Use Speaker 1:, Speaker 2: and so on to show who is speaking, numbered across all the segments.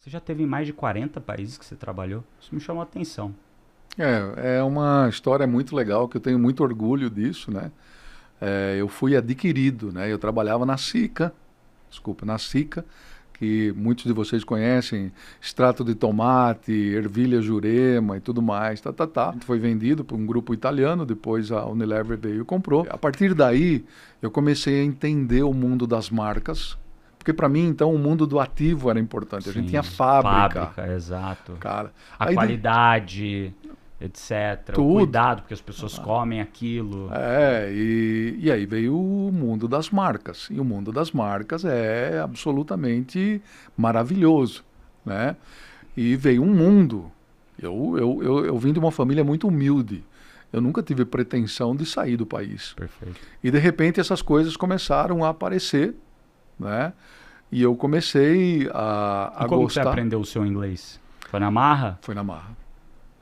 Speaker 1: Você já teve em mais de 40 países que você trabalhou? Isso me chamou a atenção.
Speaker 2: É uma história muito legal, que eu tenho muito orgulho disso, né? Eu fui adquirido, né? Eu trabalhava na Sica, que muitos de vocês conhecem, extrato de tomate, ervilha Jurema e tudo mais, tá. Foi vendido por um grupo italiano, depois a Unilever veio e comprou. A partir daí, eu comecei a entender o mundo das marcas, porque para mim, então, o mundo do ativo era importante. A gente tinha
Speaker 1: Sim,
Speaker 2: fábrica,
Speaker 1: fábrica, exato.
Speaker 2: cara.
Speaker 1: A qualidade, etc. O
Speaker 2: Tudo.
Speaker 1: cuidado, porque as pessoas comem aquilo.
Speaker 2: E aí veio o mundo das marcas. E o mundo das marcas é absolutamente maravilhoso, né? E veio um mundo. Eu vim de uma família muito humilde. Eu nunca tive pretensão de sair do país.
Speaker 1: Perfeito.
Speaker 2: E de repente essas coisas começaram a aparecer, né? E eu comecei a
Speaker 1: Como você
Speaker 2: gostar.
Speaker 1: aprendeu o seu inglês? Foi na marra?
Speaker 2: Foi na marra.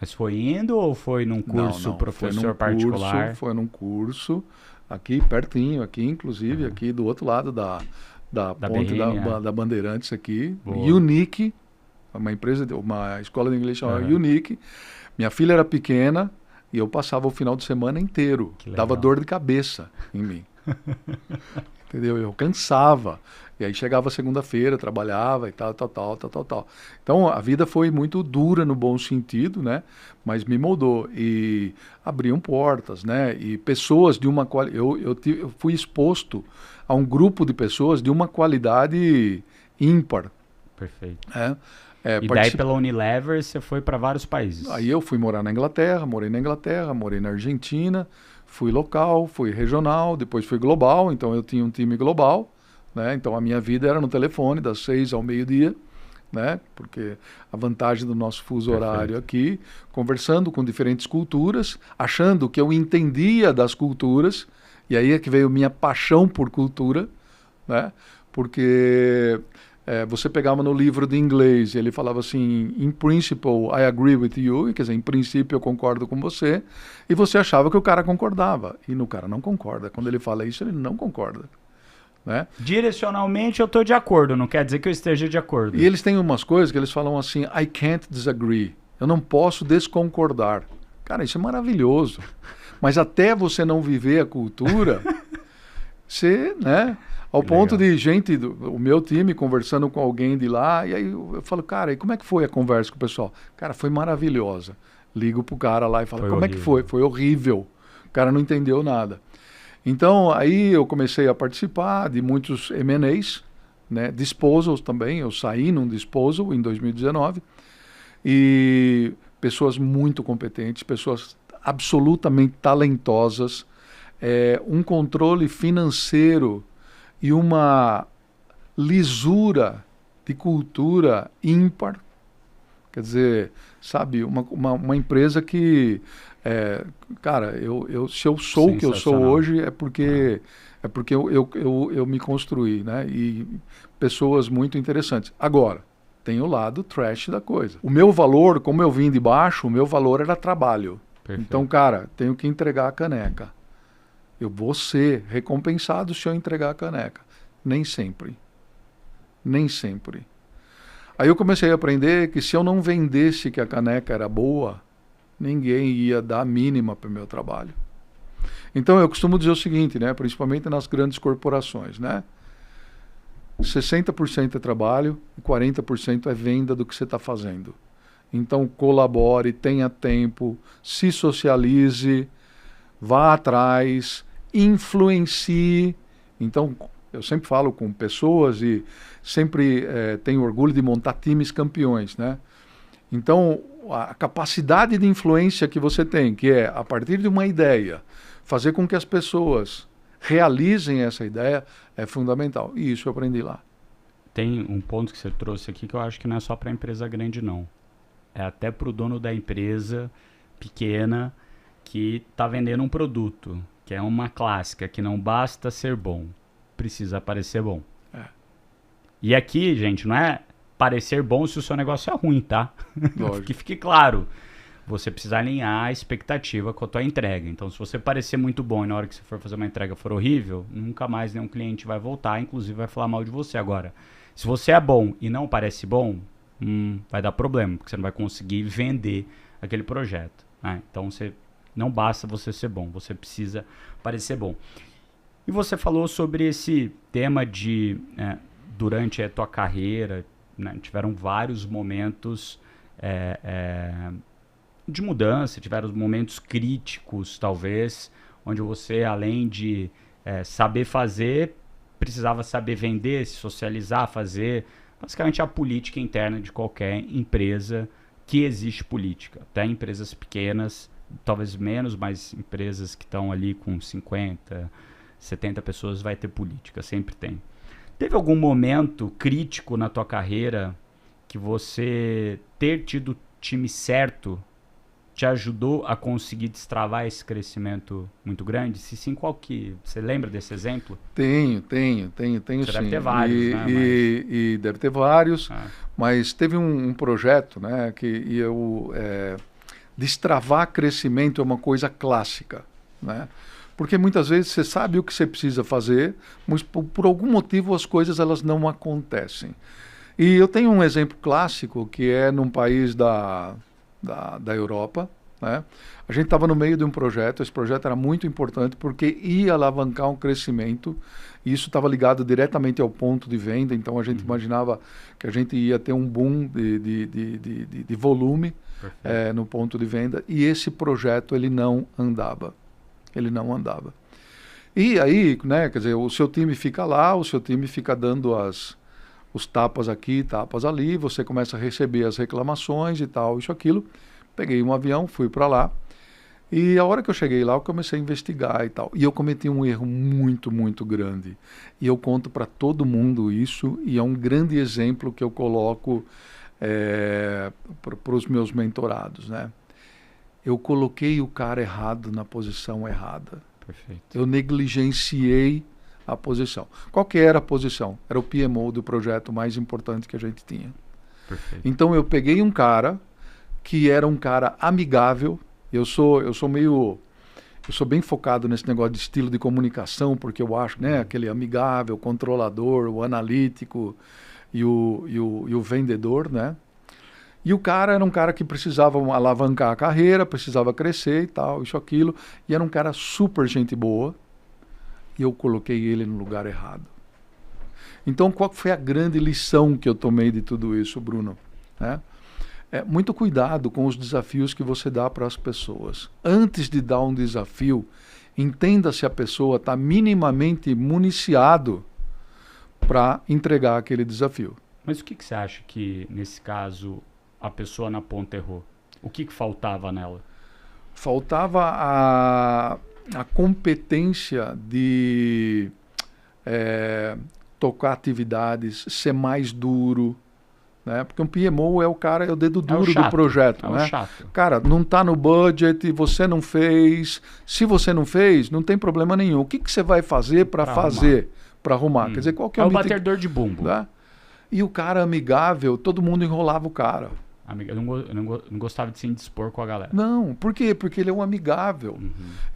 Speaker 1: Mas foi indo ou foi num curso
Speaker 2: Não.
Speaker 1: professor particular?
Speaker 2: Foi num curso, aqui pertinho, aqui inclusive, aqui do outro lado da ponte da Bandeirantes aqui,
Speaker 1: Boa.
Speaker 2: Unique, uma escola de inglês chamada Unique. Minha filha era pequena e eu passava o final de semana inteiro. Dava dor de cabeça em mim. Entendeu? Eu cansava. E aí chegava segunda-feira, trabalhava e tal. Então a vida foi muito dura no bom sentido, né? Mas me moldou e abriam portas, né? E pessoas de uma qualidade. Eu fui exposto a um grupo de pessoas de uma qualidade ímpar.
Speaker 1: Perfeito.
Speaker 2: E
Speaker 1: daí pela Unilever você foi para vários países?
Speaker 2: Aí eu fui morar na Inglaterra, morei na Argentina, fui local, fui regional, depois fui global, então eu tinha um time global, né? Então a minha vida era no telefone, das 6 ao meio-dia, né? Porque a vantagem do nosso fuso horário aqui, conversando com diferentes culturas, achando que eu entendia das culturas, e aí é que veio minha paixão por cultura, né? Porque você pegava no livro de inglês e ele falava assim, in principle I agree with you, quer dizer, em princípio eu concordo com você, e você achava que o cara concordava, e o cara não concorda. Quando ele fala isso, ele não concorda, né?
Speaker 1: Direcionalmente eu estou de acordo, não quer dizer que eu esteja de acordo.
Speaker 2: E eles têm umas coisas que eles falam assim, I can't disagree, eu não posso desconcordar. Cara, isso é maravilhoso, mas até você não viver a cultura, você, né? Ao ponto de gente, o meu time, conversando com alguém de lá, e aí eu falo, cara, e como é que foi a conversa com o pessoal? Cara, foi maravilhosa. Ligo pro cara lá e falo, como é que foi? Foi horrível. O cara não entendeu nada. Então, aí eu comecei a participar de muitos M&As, né? Disposals também, eu saí num disposal em 2019, e pessoas muito competentes, pessoas absolutamente talentosas, um controle financeiro e uma lisura de cultura ímpar. Quer dizer, sabe, uma empresa que, cara, se eu sou o que eu sou hoje é porque eu me construí, né? E pessoas muito interessantes. Agora, tem o lado trash da coisa. O meu valor, como eu vim de baixo, o meu valor era trabalho. Perfeito. Então, cara, tenho que entregar a caneca. Eu vou ser recompensado se eu entregar a caneca. Nem sempre. Nem sempre. Aí eu comecei a aprender que se eu não vendesse que a caneca era boa, ninguém ia dar a mínima para o meu trabalho. Então eu costumo dizer o seguinte, né? Principalmente nas grandes corporações, né? 60% é trabalho e 40% é venda do que você está fazendo. Então colabore, tenha tempo, se socialize, vá atrás, influencie. Então, eu sempre falo com pessoas e sempre tenho orgulho de montar times campeões, né? Então, a capacidade de influência que você tem, que é, a partir de uma ideia, fazer com que as pessoas realizem essa ideia, é fundamental. E isso eu aprendi lá.
Speaker 1: Tem um ponto que você trouxe aqui que eu acho que não é só para a empresa grande, não. É até para o dono da empresa pequena que está vendendo um produto, que é uma clássica, que não basta ser bom, precisa parecer bom. E aqui, gente, não é parecer bom se o seu negócio é ruim, tá? Que fique claro. Você precisa alinhar a expectativa com a tua entrega. Então, se você parecer muito bom e na hora que você for fazer uma entrega for horrível, nunca mais nenhum cliente vai voltar, inclusive vai falar mal de você. Agora, se você é bom e não parece bom, vai dar problema, porque você não vai conseguir vender aquele projeto, né? Então não basta você ser bom, você precisa parecer bom. E você falou sobre esse tema de, durante a tua carreira, né, tiveram vários momentos de mudança, tiveram momentos críticos, talvez, onde você, além de saber fazer, precisava saber vender, se socializar, fazer basicamente a política interna de qualquer empresa que existe política. Até empresas pequenas, talvez menos, mas empresas que estão ali com 50, 70 pessoas vai ter política, sempre tem. Teve algum momento crítico na tua carreira que você ter tido o time certo te ajudou a conseguir destravar esse crescimento muito grande? Se sim, qual que... Você lembra desse exemplo?
Speaker 2: Tenho
Speaker 1: Você
Speaker 2: sim.
Speaker 1: deve ter vários, né?
Speaker 2: E deve ter vários, mas teve um projeto, né, que destravar crescimento é uma coisa clássica, né? Porque muitas vezes você sabe o que você precisa fazer, mas por algum motivo as coisas elas não acontecem. E eu tenho um exemplo clássico que é num país da Europa, né? A gente estava no meio de um projeto, esse projeto era muito importante porque ia alavancar um crescimento e isso estava ligado diretamente ao ponto de venda, então a gente imaginava que a gente ia ter um boom de volume no ponto de venda e esse projeto ele não andava. E aí, né, quer dizer, o seu time fica lá, o seu time fica dando os tapas aqui, tapas ali, você começa a receber as reclamações e tal, isso, aquilo. Peguei um avião, fui para lá, e a hora que eu cheguei lá, eu comecei a investigar e tal. E eu cometi um erro muito, muito grande. E eu conto para todo mundo isso, e é um grande exemplo que eu coloco para os meus mentorados, né? Eu coloquei o cara errado na posição errada.
Speaker 1: Perfeito.
Speaker 2: Eu negligenciei a posição. Qual que era a posição? Era o PMO do projeto mais importante que a gente tinha.
Speaker 1: Perfeito.
Speaker 2: Então eu peguei um cara que era um cara amigável. Eu sou bem focado nesse negócio de estilo de comunicação, porque eu acho, né, aquele amigável, controlador, o analítico e o vendedor, né? E o cara era um cara que precisava alavancar a carreira, precisava crescer e tal, isso, aquilo. E era um cara super gente boa. E eu coloquei ele no lugar errado. Então, qual foi a grande lição que eu tomei de tudo isso, Bruno? Muito cuidado com os desafios que você dá para as pessoas. Antes de dar um desafio, entenda se a pessoa está minimamente municiado para entregar aquele desafio.
Speaker 1: Mas o que você acha que, nesse caso, a pessoa na ponta errou? O que faltava nela?
Speaker 2: Faltava a competência de tocar atividades, ser mais duro, né? Porque um PMO é o dedo duro do projeto, né?
Speaker 1: Chato.
Speaker 2: Cara, não está no budget, você não fez. Se você não fez, não tem problema nenhum. O que você vai fazer para arrumar? Quer dizer, qual que é o
Speaker 1: batedor de bumbo.
Speaker 2: Né? E o cara amigável, todo mundo enrolava o cara.
Speaker 1: Eu não gostava de se indispor com a galera.
Speaker 2: Não, por quê? Porque ele é um amigável,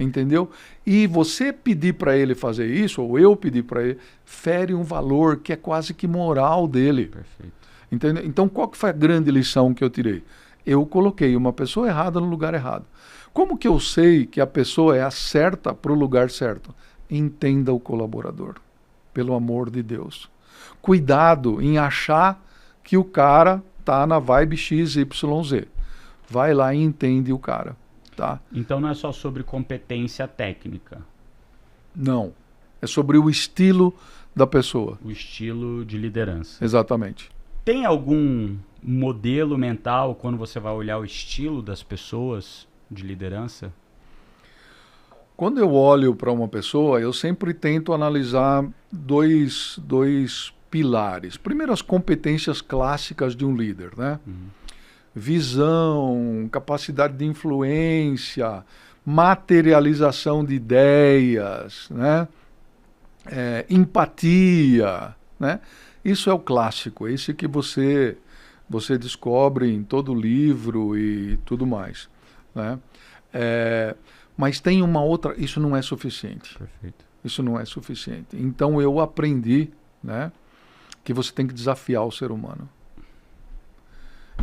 Speaker 2: entendeu? E você pedir para ele fazer isso, ou eu pedir para ele, fere um valor que é quase que moral dele.
Speaker 1: Perfeito.
Speaker 2: Entendeu? Então, qual que foi a grande lição que eu tirei? Eu coloquei uma pessoa errada no lugar errado. Como que eu sei que a pessoa é a certa para o lugar certo? Entenda o colaborador, pelo amor de Deus. Cuidado em achar que o cara tá na vibe XYZ. Vai lá e entende o cara, tá?
Speaker 1: Então não é só sobre competência técnica.
Speaker 2: Não. É sobre o estilo da pessoa.
Speaker 1: O estilo de liderança.
Speaker 2: Exatamente.
Speaker 1: Tem algum modelo mental quando você vai olhar o estilo das pessoas de liderança?
Speaker 2: Quando eu olho para uma pessoa, eu sempre tento analisar dois pilares. Primeiro, as competências clássicas de um líder, né? Visão, capacidade de influência, materialização de ideias, né? Empatia, né? Isso é o clássico, é esse que você descobre em todo livro e tudo mais, né? Mas tem uma outra, isso não é suficiente.
Speaker 1: Perfeito.
Speaker 2: Isso não é suficiente. Então eu aprendi, né, que você tem que desafiar o ser humano.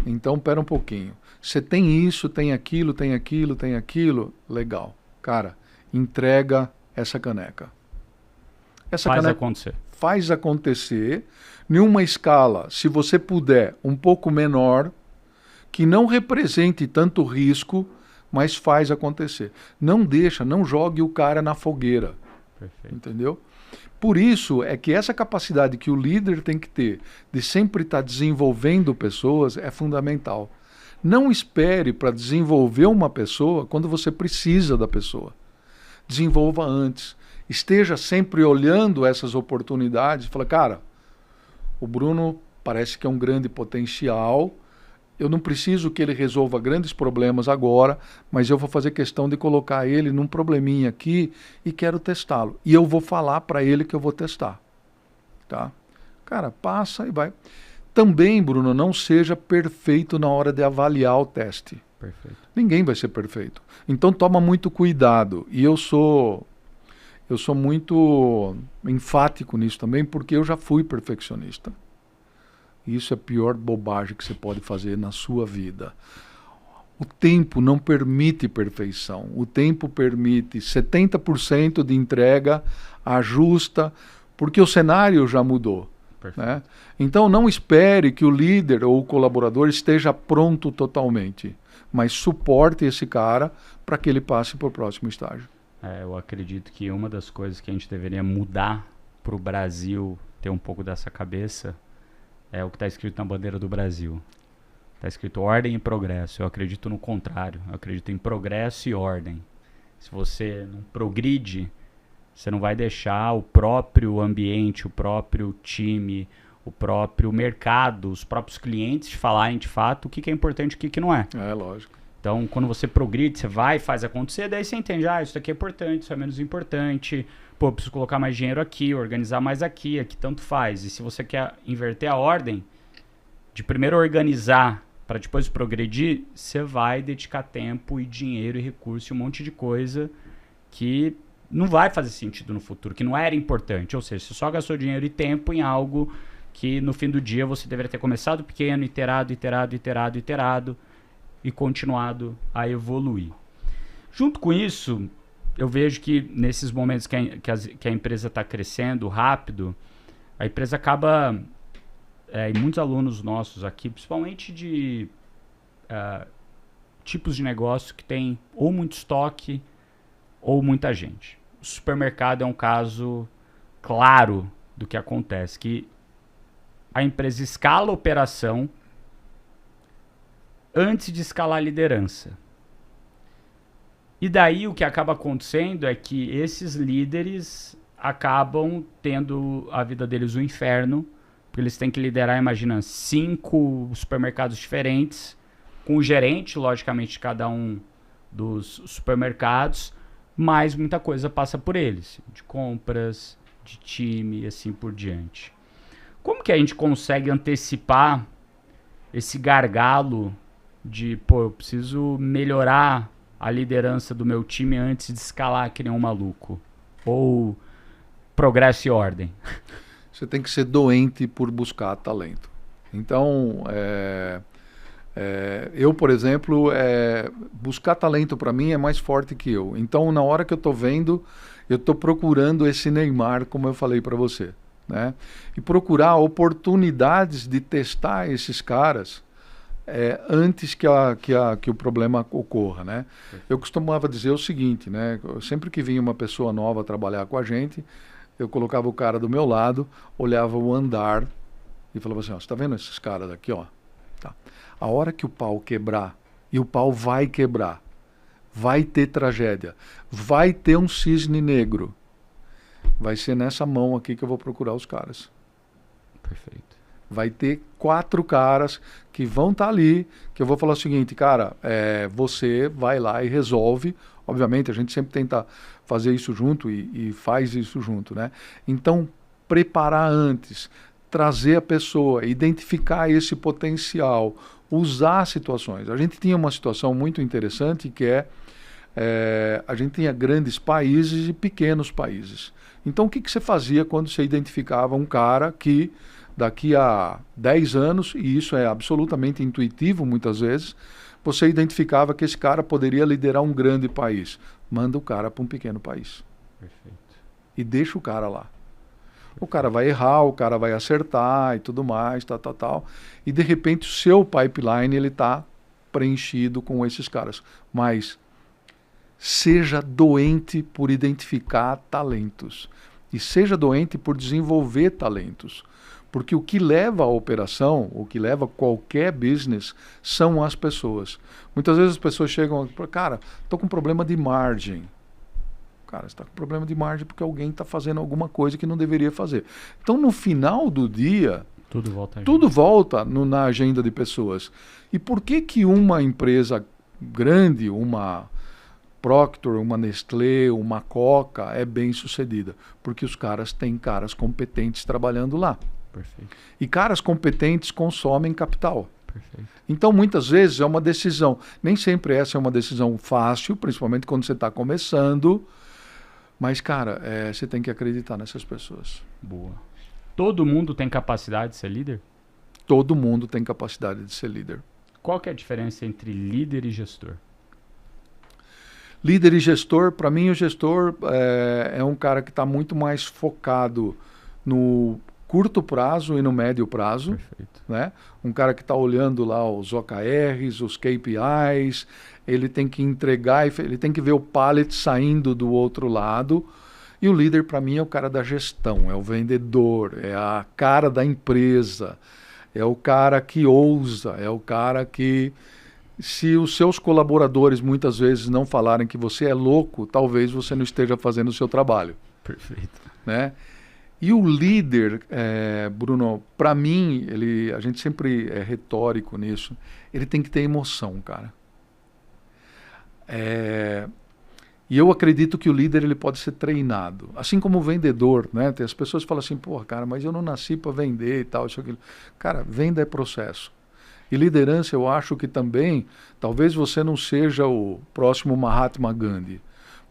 Speaker 2: Então, pera um pouquinho. Você tem isso, tem aquilo, tem aquilo, tem aquilo. Legal. Cara, entrega essa caneca. Essa
Speaker 1: Faz
Speaker 2: caneca
Speaker 1: acontecer.
Speaker 2: faz acontecer em uma escala, se você puder, um pouco menor, que não represente tanto risco, mas faz acontecer. Não deixa, não jogue o cara na fogueira.
Speaker 1: Perfeito.
Speaker 2: Entendeu? Por isso é que essa capacidade que o líder tem que ter de sempre estar desenvolvendo pessoas é fundamental. Não espere para desenvolver uma pessoa quando você precisa da pessoa. Desenvolva antes. Esteja sempre olhando essas oportunidades. Fala, cara, o Bruno parece que é um grande potencial. Eu não preciso que ele resolva grandes problemas agora, mas eu vou fazer questão de colocar ele num probleminha aqui e quero testá-lo. E eu vou falar para ele que eu vou testar. Tá? Cara, passa e vai. Também, Bruno, não seja perfeito na hora de avaliar o teste.
Speaker 1: Perfeito.
Speaker 2: Ninguém vai ser perfeito. Então toma muito cuidado. E eu sou muito enfático nisso também, porque eu já fui perfeccionista. Isso é a pior bobagem que você pode fazer na sua vida. O tempo não permite perfeição. O tempo permite 70% de entrega, ajusta, porque o cenário já mudou. Né? Então não espere que o líder ou o colaborador esteja pronto totalmente, mas suporte esse cara para que ele passe para o próximo estágio.
Speaker 1: Eu acredito que uma das coisas que a gente deveria mudar para o Brasil ter um pouco dessa cabeça é o que está escrito na bandeira do Brasil. Está escrito ordem e progresso. Eu acredito no contrário. Eu acredito em progresso e ordem. Se você não progride, você não vai deixar o próprio ambiente, o próprio time, o próprio mercado, os próprios clientes te falarem de fato o que é importante e o que não é.
Speaker 2: É, lógico.
Speaker 1: Então, quando você progride, você vai, faz acontecer, daí você entende, isso daqui é importante, isso é menos importante, pô, eu preciso colocar mais dinheiro aqui, organizar mais aqui tanto faz. E se você quer inverter a ordem, de primeiro organizar para depois progredir, você vai dedicar tempo e dinheiro e recurso e um monte de coisa que não vai fazer sentido no futuro, que não era importante. Ou seja, você só gastou dinheiro e tempo em algo que no fim do dia você deveria ter começado pequeno, iterado e continuado a evoluir. Junto com isso, eu vejo que nesses momentos que a empresa está crescendo rápido, a empresa acaba, e muitos alunos nossos aqui, principalmente de tipos de negócio que tem ou muito estoque ou muita gente. O supermercado é um caso claro do que acontece, que a empresa escala a operação antes de escalar a liderança. E daí o que acaba acontecendo é que esses líderes acabam tendo a vida deles um inferno, porque eles têm que liderar, imagina, 5 supermercados diferentes, com o gerente, logicamente, de cada um dos supermercados, mas muita coisa passa por eles, de compras, de time e assim por diante. Como que a gente consegue antecipar esse gargalo de, eu preciso melhorar a liderança do meu time antes de escalar que nem um maluco? Ou progresso e ordem?
Speaker 2: Você tem que ser doente por buscar talento. Então, eu, por exemplo, buscar talento para mim é mais forte que eu. Então, na hora que eu estou vendo, eu estou procurando esse Neymar, como eu falei para você. Né? E procurar oportunidades de testar esses caras antes que o problema ocorra, né? Eu costumava dizer o seguinte, né? Sempre que vinha uma pessoa nova trabalhar com a gente, eu colocava o cara do meu lado, olhava o andar e falava assim, você está vendo esses caras aqui, ó? Tá. A hora que o pau quebrar, e o pau vai quebrar, vai ter tragédia, vai ter um cisne negro, vai ser nessa mão aqui que eu vou procurar os caras.
Speaker 1: Perfeito.
Speaker 2: Vai ter 4 caras que vão estar ali, que eu vou falar o seguinte, cara, você vai lá e resolve. Obviamente, a gente sempre tenta fazer isso junto e faz isso junto, né? Então, preparar antes, trazer a pessoa, identificar esse potencial, usar situações. A gente tinha uma situação muito interessante que a gente tinha grandes países e pequenos países. Então, o que você fazia quando você identificava um cara que daqui a 10 anos, e isso é absolutamente intuitivo muitas vezes, você identificava que esse cara poderia liderar um grande país. Manda o cara para um pequeno país.
Speaker 1: Perfeito.
Speaker 2: E deixa o cara lá. O cara vai errar, o cara vai acertar e tudo mais, tal. E de repente o seu pipeline ele está preenchido com esses caras. Mas seja doente por identificar talentos. E seja doente por desenvolver talentos. Porque o que leva a operação, o que leva qualquer business, são as pessoas. Muitas vezes as pessoas chegam e falam, cara, estou com problema de margem. Cara, você está com problema de margem porque alguém está fazendo alguma coisa que não deveria fazer. Então, no final do dia, tudo volta na agenda de pessoas. E por que uma empresa grande, uma Procter, uma Nestlé, uma Coca, é bem sucedida? Porque os caras têm caras competentes trabalhando lá.
Speaker 1: Perfeito.
Speaker 2: E caras competentes consomem capital.
Speaker 1: Perfeito.
Speaker 2: Então, muitas vezes é uma decisão. Nem sempre essa é uma decisão fácil, principalmente quando você está começando. Mas, cara, você tem que acreditar nessas pessoas.
Speaker 1: Boa. Todo mundo tem capacidade de ser líder?
Speaker 2: Todo mundo tem capacidade de ser líder.
Speaker 1: Qual que é a diferença entre líder e gestor?
Speaker 2: Líder e gestor, para mim o gestor é um cara que está muito mais focado no curto prazo e no médio prazo.
Speaker 1: Perfeito.
Speaker 2: Né? Um cara que está olhando lá os OKRs, os KPIs, ele tem que entregar, ele tem que ver o pallet saindo do outro lado. E o líder, para mim, é o cara da gestão, é o vendedor, é a cara da empresa, é o cara que ousa, é o cara que, se os seus colaboradores muitas vezes não falarem que você é louco, talvez você não esteja fazendo o seu trabalho.
Speaker 1: Perfeito.
Speaker 2: Né? E o líder, Bruno, para mim, a gente sempre é retórico nisso, ele tem que ter emoção, cara. E eu acredito que o líder ele pode ser treinado, assim como o vendedor, né? Tem as pessoas que falam assim, pô, cara, mas eu não nasci para vender e tal, isso, aquilo. Cara, venda é processo. E liderança, eu acho que também, talvez você não seja o próximo Mahatma Gandhi,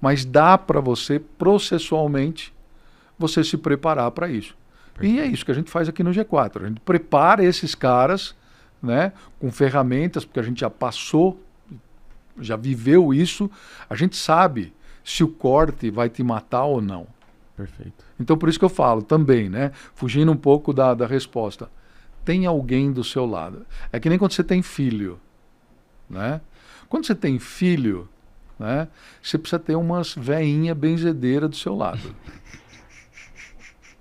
Speaker 2: mas dá para você, processualmente, você se preparar para isso. Perfeito. E é isso que a gente faz aqui no G4. A gente prepara esses caras, né, com ferramentas, porque a gente já passou, já viveu isso, a gente sabe se o corte vai te matar ou não.
Speaker 1: Perfeito.
Speaker 2: Então, por isso que eu falo também, né, fugindo um pouco da resposta, tem alguém do seu lado. É que nem quando você tem filho, né? Quando você tem filho, né, você precisa ter umas veinhas benzedeiras do seu lado.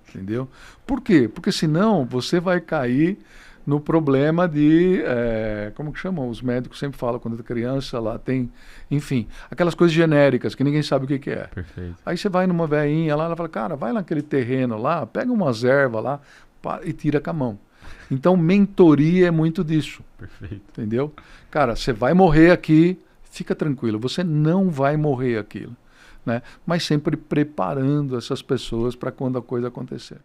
Speaker 2: Entendeu? Por quê? Porque senão você vai cair no problema de, como que chamam? Os médicos sempre falam quando é criança, lá tem, enfim, aquelas coisas genéricas que ninguém sabe o que é.
Speaker 1: Perfeito.
Speaker 2: Aí você vai numa veinha lá, ela fala, cara, vai naquele terreno lá, pega umas ervas lá e tira com a mão. Então, mentoria é muito disso.
Speaker 1: Perfeito.
Speaker 2: Entendeu? Cara, você vai morrer aqui, fica tranquilo, você não vai morrer aquilo. Né? Mas sempre preparando essas pessoas para quando a coisa acontecer.